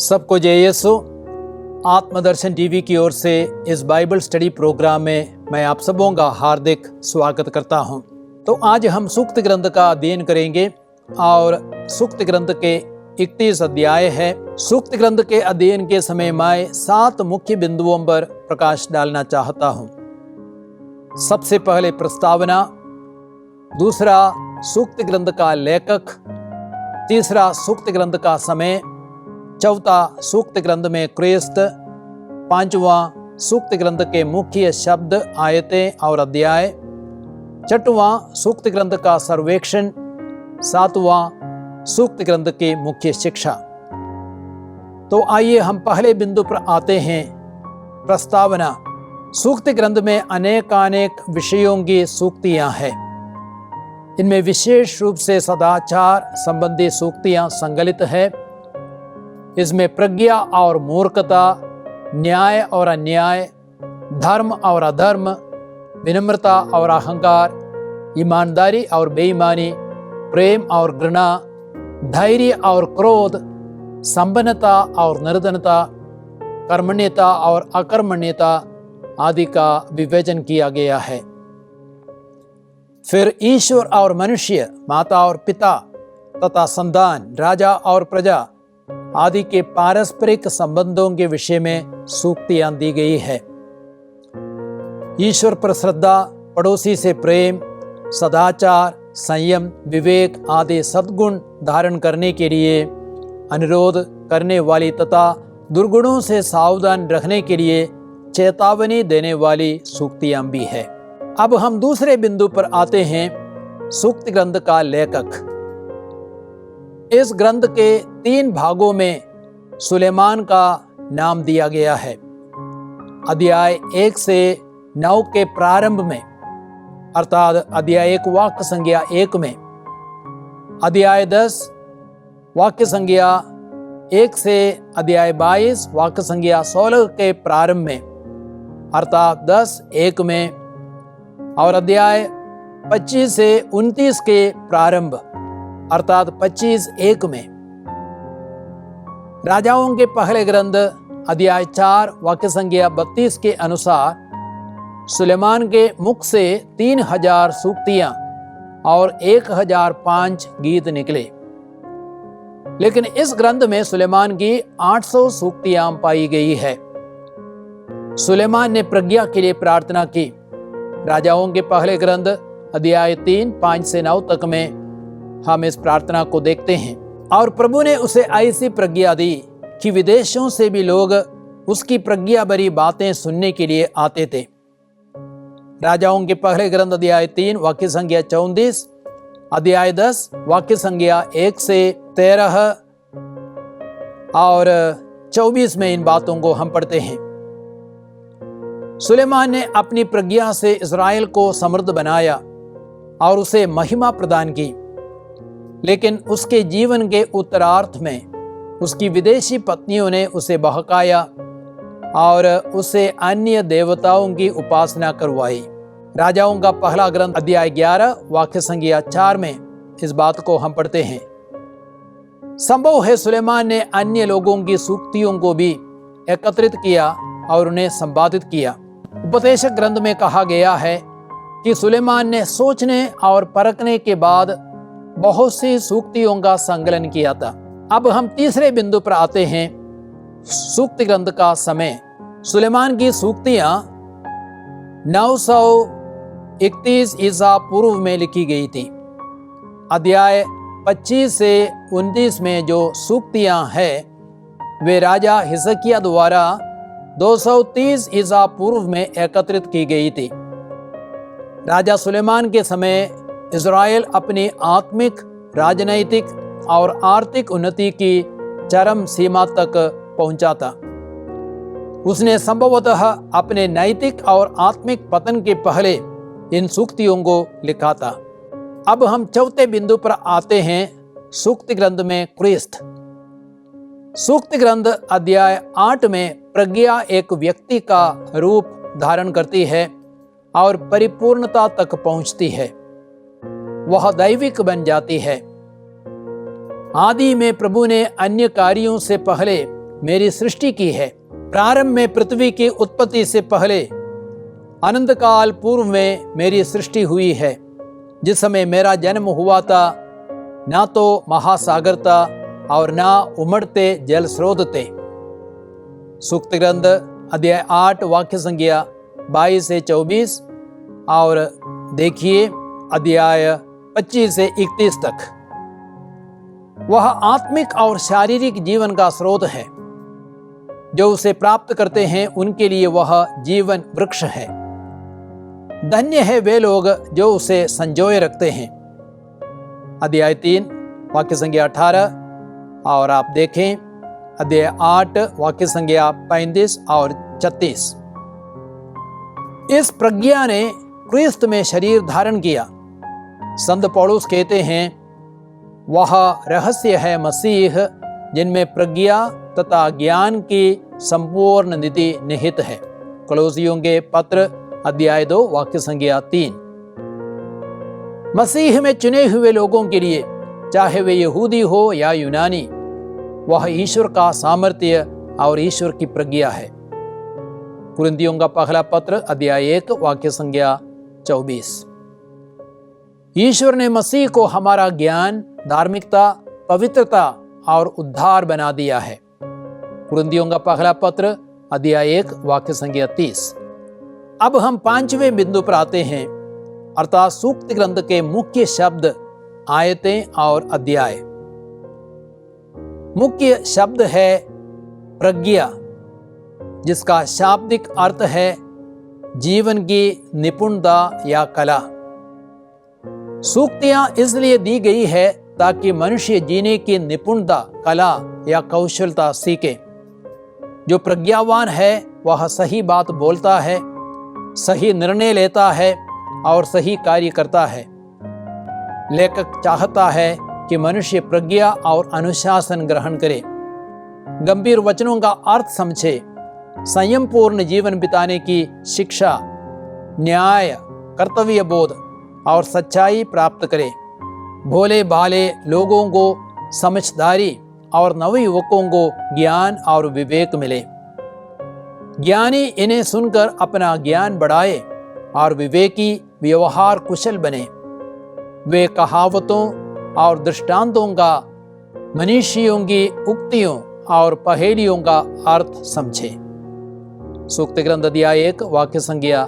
सबको जय यीशु। आत्मदर्शन टीवी की ओर से इस बाइबल स्टडी प्रोग्राम में मैं आप सबों का हार्दिक स्वागत करता हूं। तो आज हम सूक्त ग्रंथ का अध्ययन करेंगे और सूक्त ग्रंथ के 31 अध्याय है। सूक्त ग्रंथ के अध्ययन के समय मैं 7 मुख्य बिंदुओं पर प्रकाश डालना चाहता हूं। सबसे पहले प्रस्तावना, दूसरा सूक्त ग्रंथ का लेखक, तीसरा सूक्त ग्रंथ का समय, चौथा सूक्त ग्रंथ में क्रिस्त, पांचवां सूक्त ग्रंथ के मुख्य शब्द, आयतें और अध्याय, छठवां सूक्त ग्रंथ का सर्वेक्षण, सातवां सूक्त ग्रंथ की मुख्य शिक्षा। तो आइए हम पहले बिंदु पर आते हैं, प्रस्तावना। सूक्त ग्रंथ में अनेक विषयों की सूक्तियां हैं। इनमें विशेष रूप से सदाचार संबंधी सूक्तियां संकलित है। इसमें प्रज्ञा और मूर्खता, न्याय और अन्याय, धर्म और अधर्म, विनम्रता और अहंकार, ईमानदारी और बेईमानी, प्रेम और घृणा, धैर्य और क्रोध, संपन्नता और निर्धनता, कर्मण्यता और अकर्मण्यता आदि का विवेचन किया गया है। फिर ईश्वर और मनुष्य, माता और पिता तथा संतान, राजा और प्रजा आदि के पारस्परिक संबंधों के विषय में सूक्तियां दी गई है। ईश्वर पर श्रद्धा, पड़ोसी से प्रेम, सदाचार, संयम, विवेक आदि सद्गुण धारण करने के लिए अनुरोध करने वाली तथा दुर्गुणों से सावधान रखने के लिए चेतावनी देने वाली सूक्तियां भी है। अब हम दूसरे बिंदु पर आते हैं, सूक्त ग्रंथ का लेखक। इस ग्रंथ के 3 भागों में सुलेमान का नाम दिया गया है। अध्याय 1 से 9 के प्रारंभ में, अर्थात अध्याय 1 वाक्य संख्या 1 में, अध्याय 10 वाक्य संख्या 1 से अध्याय 22 वाक्य संख्या 16 के प्रारंभ में, अर्थात 10:1 में, और अध्याय 25 से 29 के प्रारंभ, अर्थात 25:1 में। राजाओं के पहले ग्रंथ अध्याय 4 वाक्य संख्या 32 के अनुसार सुलेमान के मुख से 3000 सूक्तियां और 1005 गीत निकले। लेकिन इस ग्रंथ में सुलेमान की 800 सूक्तियां पाई गई है। सुलेमान ने प्रज्ञा के लिए प्रार्थना की। राजाओं के पहले ग्रंथ अध्याय 3 5 से 9 तक में हम इस प्रार्थना को देखते हैं। और प्रभु ने उसे ऐसी प्रज्ञा दी कि विदेशों से भी लोग उसकी प्रज्ञा भरी बातें सुनने के लिए आते थे। राजाओं के पहले ग्रंथ अध्याय 3 वाक्य संख्या 34, अध्याय 10 वाक्य संख्या 1 से 13 और 24 में इन बातों को हम पढ़ते हैं। सुलेमान ने अपनी प्रज्ञा से इस्राएल को समृद्ध बनाया और उसे महिमा प्रदान की। लेकिन उसके जीवन के उत्तरार्ध में उसकी विदेशी पत्नियों ने उसे बहकाया और उसे अन्य देवताओं की उपासना करवाई। राजाओं का पहला ग्रंथ अध्याय 11 वाक्य संख्या 4 में इस बात को हम पढ़ते हैं। संभव है सुलेमान ने अन्य लोगों की सूक्तियों को भी एकत्रित किया और उन्हें संपादित किया। उपदेशक ग्रंथ में कहा गया है कि सुलेमान ने सोचने और परखने के बाद बहुत सी सूक्तियों का संकलन किया था। अब हम तीसरे बिंदु पर आते हैं, सूक्त ग्रंथ का समय। सुलेमान की सूक्तियां 931 ईसा पूर्व में लिखी गई थी। अध्याय 25 से 29 में जो सूक्तियां हैं वे राजा हिजकिय्याह द्वारा 230 ईसा पूर्व में एकत्रित की गई थी। राजा सुलेमान के समय इज़राइल अपनी आत्मिक, राजनैतिक और आर्थिक उन्नति की चरम सीमा तक पहुंचा था। उसने संभवतः अपने नैतिक और आत्मिक पतन के पहले इन सूक्तियों को लिखा था। अब हम चौथे बिंदु पर आते हैं, सूक्त ग्रंथ में क्रिस्त। सूक्त ग्रंथ अध्याय 8 में प्रज्ञा एक व्यक्ति का रूप धारण करती है और परिपूर्णता तक पहुंचती है। वह दैविक बन जाती है। आदि में प्रभु ने अन्य कार्यों से पहले मेरी सृष्टि की है। प्रारंभ में पृथ्वी की उत्पत्ति से पहले अनंत काल पूर्व में मेरी सृष्टि हुई है। जिस समय मेरा जन्म हुआ था ना तो महासागर था और ना उमड़ते जल स्रोत थे। सूक्त ग्रंथ अध्याय 8 वाक्य संख्या 22 से 24 और देखिए अध्याय 25 से 31 तक। वह आत्मिक और शारीरिक जीवन का स्रोत है। जो उसे प्राप्त करते हैं उनके लिए वह जीवन वृक्ष है। धन्य है वे लोग जो उसे संजोए रखते हैं। अध्याय 3 वाक्य संख्या 18 और आप देखें अध्याय 8 वाक्य संख्या 35 और 36। इस प्रज्ञा ने क्रिस्त में शरीर धारण किया। संत पौलुस कहते हैं वह रहस्य है मसीह जिनमें प्रज्ञा तथा ज्ञान की संपूर्ण निधि निहित है। कोलोसियों के पत्र अध्याय 2 वाक्य संख्या 3। मसीह में चुने हुए लोगों के लिए, चाहे वे यहूदी हो या यूनानी, वह ईश्वर का सामर्थ्य और ईश्वर की प्रज्ञा है। कुरिन्थियों का पहला पत्र अध्याय 1 वाक्य संख्या 24। ईश्वर ने मसीह को हमारा ज्ञान, धार्मिकता, पवित्रता और उद्धार बना दिया है। कुरिन्थियों का पहला पत्र अध्याय 1 वाक्य संख्या 30। अब हम 5वें बिंदु पर आते हैं, अर्थात सूक्त ग्रंथ के मुख्य शब्द, आयतें और अध्याय। मुख्य शब्द है प्रज्ञा, जिसका शाब्दिक अर्थ है जीवन की निपुणता या कला। सूक्तियां इसलिए दी गई है ताकि मनुष्य जीने की निपुणता, कला या कौशलता सीखे। जो प्रज्ञावान है वह सही बात बोलता है, सही निर्णय लेता है और सही कार्य करता है। लेखक चाहता है कि मनुष्य प्रज्ञा और अनुशासन ग्रहण करे, गंभीर वचनों का अर्थ समझे, संयम पूर्ण जीवन बिताने की शिक्षा, न्याय, कर्तव्य बोध और सच्चाई प्राप्त करे। भोले भाले लोगों को समझदारी और नवयुवकों को ज्ञान और विवेक मिले। ज्ञानी इन्हें सुनकर अपना ज्ञान बढ़ाए और विवेकी व्यवहार कुशल बने। वे कहावतों और दृष्टांतों का, मनीषियों की उक्तियों और पहेलियों का अर्थ समझे। सूक्त ग्रंथ अध्याय 1 वाक्य संख्या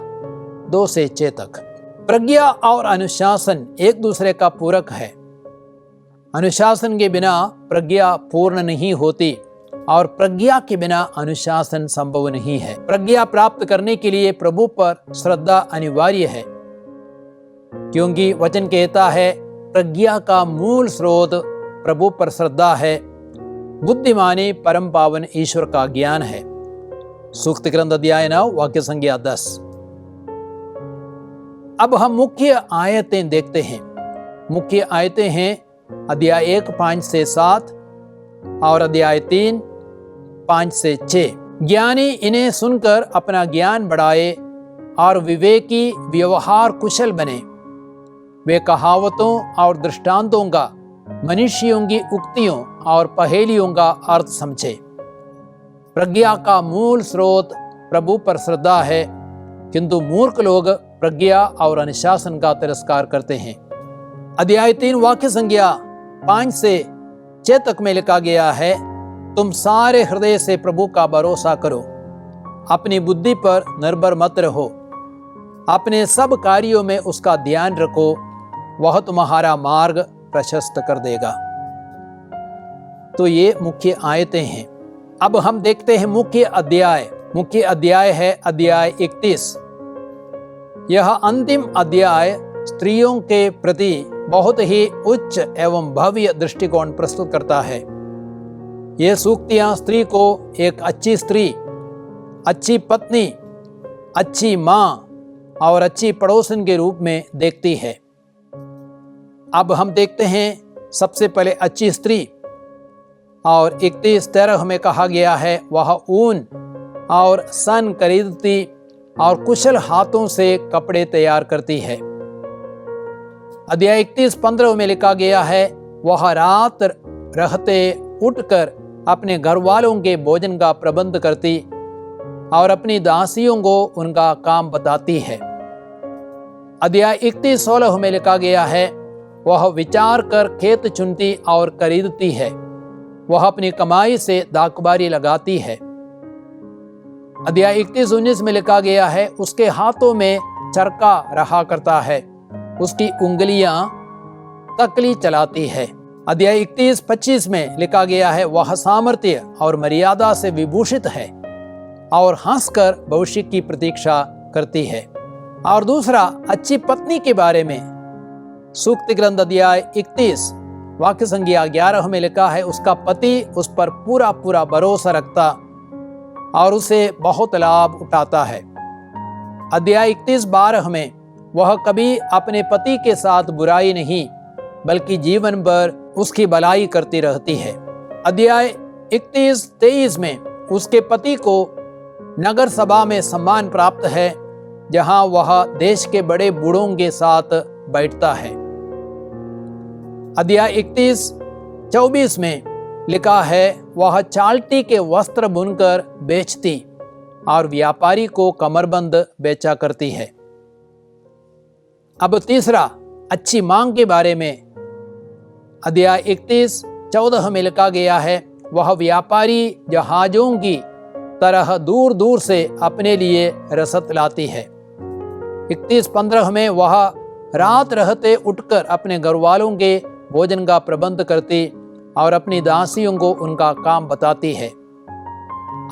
2 से 6 तक। प्रज्ञा और अनुशासन एक दूसरे का पूरक है। अनुशासन के बिना प्रज्ञा पूर्ण नहीं होती और प्रज्ञा के बिना अनुशासन संभव नहीं है। प्रज्ञा प्राप्त करने के लिए प्रभु पर श्रद्धा अनिवार्य है, क्योंकि वचन कहता है प्रज्ञा का मूल स्रोत प्रभु पर श्रद्धा है। बुद्धिमानी परम पावन ईश्वर का ज्ञान है। सूक्त ग्रंथ अध्याय 9 वाक्य संख्या 10। अब हम मुख्य आयतें देखते हैं। मुख्य आयतें हैं अध्याय 1 5 से 7 और अध्याय 3 5 से 6। ज्ञानी इन्हें सुनकर अपना ज्ञान बढ़ाए और विवेकी व्यवहार कुशल बने। वे कहावतों और दृष्टांतों का, मनुष्यों की उक्तियों और पहेलियों का अर्थ समझे। प्रज्ञा का मूल स्रोत प्रभु पर श्रद्धा है, किंतु मूर्ख लोग प्रज्ञा और अनुशासन का तिरस्कार करते हैं। अध्याय 3 वाक्य संख्या 5 से 6 तक में लिखा गया है, तुम सारे हृदय से प्रभु का भरोसा करो, अपनी बुद्धि पर निर्भर मत रहो, अपने सब कार्यों में उसका ध्यान रखो, वह तुम्हारा मार्ग प्रशस्त कर देगा। तो ये मुख्य आयतें हैं। अब हम देखते हैं मुख्य अध्याय। मुख्य अध्याय है अध्याय 31। यह अंतिम अध्याय स्त्रियों के प्रति बहुत ही उच्च एवं भव्य दृष्टिकोण प्रस्तुत करता है। ये सूक्तियां स्त्री को एक अच्छी स्त्री, अच्छी पत्नी, अच्छी माँ और अच्छी पड़ोसन के रूप में देखती है। अब हम देखते हैं सबसे पहले अच्छी स्त्री, और 31:13 में कहा गया है वह ऊन और सन खरीदती और कुशल हाथों से कपड़े तैयार करती है। अध्याय 31:15 में लिखा गया है वह रात रहते उठकर अपने घर वालों के भोजन का प्रबंध करती और अपनी दासियों को उनका काम बताती है। अध्याय 31:16 में लिखा गया है, वह विचार कर खेत चुनती और खरीदती है, वह अपनी कमाई से दाखबारी लगाती है। अध्याय 31:19 में लिखा गया है, उसके हाथों में चरखा रहा करता है, उसकी उंगलियां तकली चलाती है। अध्याय 31:25 में लिखा गया है, वह सामर्थ्य और मर्यादा से विभूषित है और हंसकर भविष्य की प्रतीक्षा करती है। और दूसरा, अच्छी पत्नी के बारे में सूक्त ग्रंथ अध्याय 31 वाक्य संख्या 11 में लिखा है, उसका पति उस पर पूरा पूरा भरोसा रखता और उसे बहुत लाभ उठाता है। अध्याय 31:12 में वह कभी अपने पति के साथ बुराई नहीं बल्कि जीवन भर उसकी भलाई करती रहती है। अध्याय 31:23 में उसके पति को नगर सभा में सम्मान प्राप्त है, जहां वह देश के बड़े बूढ़ों के साथ बैठता है। अध्याय 31:24 में लिखा है, वह चालटी के वस्त्र बुनकर बेचती और व्यापारी को कमरबंद बेचा करती है। अब तीसरा, अच्छी मांग के बारे में अध्याय 31:14 में लिखा गया है, वह व्यापारी जहाजों की तरह दूर दूर से अपने लिए रसद लाती है। 31:15 में वह रात रहते उठकर अपने घर वालों के भोजन का प्रबंध करती और अपनी दासियों को उनका काम बताती है।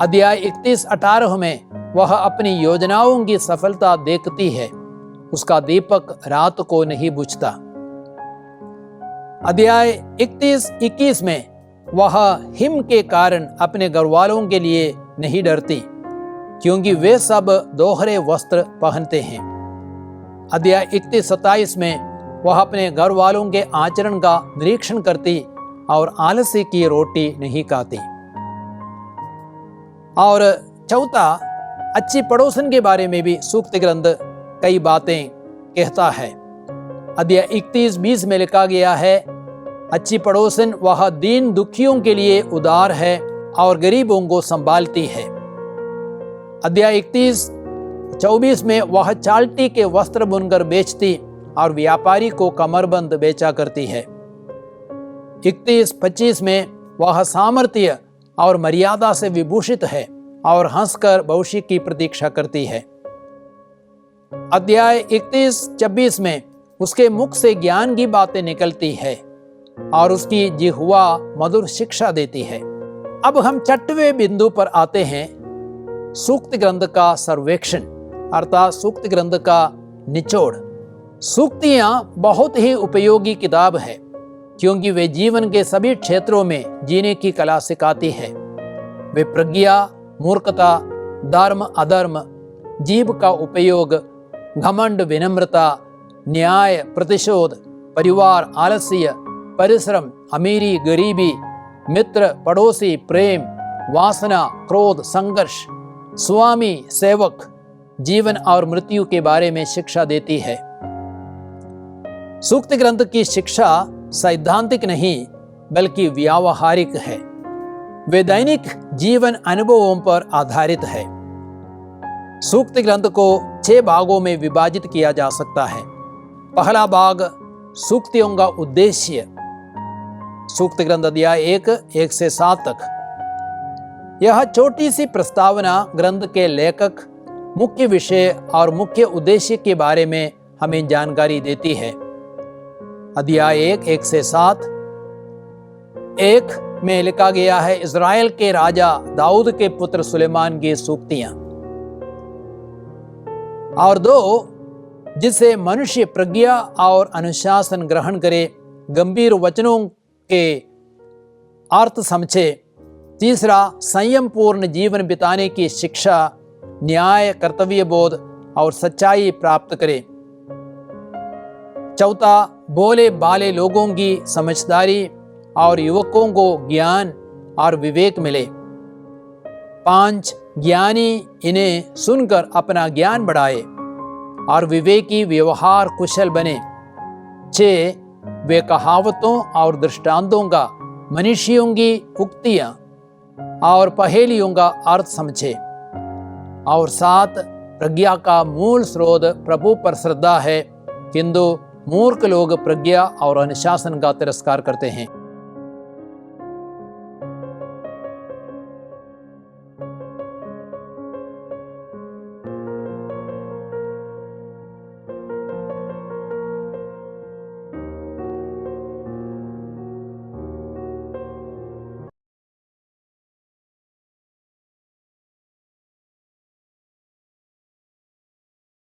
अध्याय 31:18 में वह अपनी योजनाओं की सफलता देखती है, उसका दीपक रात को नहीं बुझता। अध्याय 31:21 में वह हिम के कारण अपने घर वालों के लिए नहीं डरती, क्योंकि वे सब दोहरे वस्त्र पहनते हैं। अध्याय 31:27 में वह अपने घर वालों के आचरण का निरीक्षण करती और आलसी की रोटी नहीं खाती। और चौथा, अच्छी पड़ोसन के बारे में भी सूक्त ग्रंथ कई बातें कहता है। अध्याय 31:20 में लिखा गया है, अच्छी पड़ोसन वह दीन दुखियों के लिए उदार है और गरीबों को संभालती है। अध्याय 31:24 में वह चालटी के वस्त्र बुनकर बेचती और व्यापारी को कमरबंद बेचा करती है। 31:25 में वह सामर्थ्य और मर्यादा से विभूषित है और हंसकर भविष्य की प्रतीक्षा करती है। अध्याय 31:26 में उसके मुख से ज्ञान की बातें निकलती है और उसकी जिह्वा मधुर शिक्षा देती है। अब हम 6वें बिंदु पर आते हैं, सूक्त ग्रंथ का सर्वेक्षण अर्थात सूक्त ग्रंथ का निचोड़। सूक्तियां बहुत ही उपयोगी किताब है, क्योंकि वे जीवन के सभी क्षेत्रों में जीने की कला सिखाती है। वे प्रज्ञा, मूर्खता, धर्म अधर्म, जीभ का उपयोग, घमंड विनम्रता, न्याय प्रतिशोध, परिवार आलस्य, परिश्रम अमीरी गरीबी, मित्र पड़ोसी प्रेम, वासना क्रोध संघर्ष, स्वामी सेवक, जीवन और मृत्यु के बारे में शिक्षा देती है। सूक्त ग्रंथ की शिक्षा सैद्धांतिक नहीं बल्कि व्यावहारिक है। वे दैनिक जीवन अनुभवों पर आधारित है। सूक्त ग्रंथ को 6 भागों में विभाजित किया जा सकता है। पहला भाग, सूक्तियों का उद्देश्य। सूक्त ग्रंथ अध्याय 1 से 7 तक। यह छोटी सी प्रस्तावना ग्रंथ के लेखक, मुख्य विषय और मुख्य उद्देश्य के बारे में हमें जानकारी देती है। अध्याय 1 से 7। 1 में लिखा गया है, इज़राइल के राजा दाऊद के पुत्र सुलेमान की सूक्तियां। और 2, जिससे मनुष्य प्रज्ञा और अनुशासन ग्रहण करे, गंभीर वचनों के अर्थ समझे। 3, संयम पूर्ण जीवन बिताने की शिक्षा, न्याय, कर्तव्य बोध और सच्चाई प्राप्त करे। 4, भोले बाले लोगों की समझदारी और युवकों को ज्ञान और विवेक मिले। 5, ज्ञानी इन्हें सुनकर अपना ज्ञान बढ़ाए और विवेकी व्यवहार कुशल बने। 6, वे कहावतों और दृष्टांतों का, मनुष्यों की उक्तियां और पहेलियों का अर्थ समझे। और 7, प्रज्ञा का मूल स्रोत प्रभु पर श्रद्धा है, किंतु मूर्ख लोग प्रज्ञा और अनुशासन का तिरस्कार करते हैं।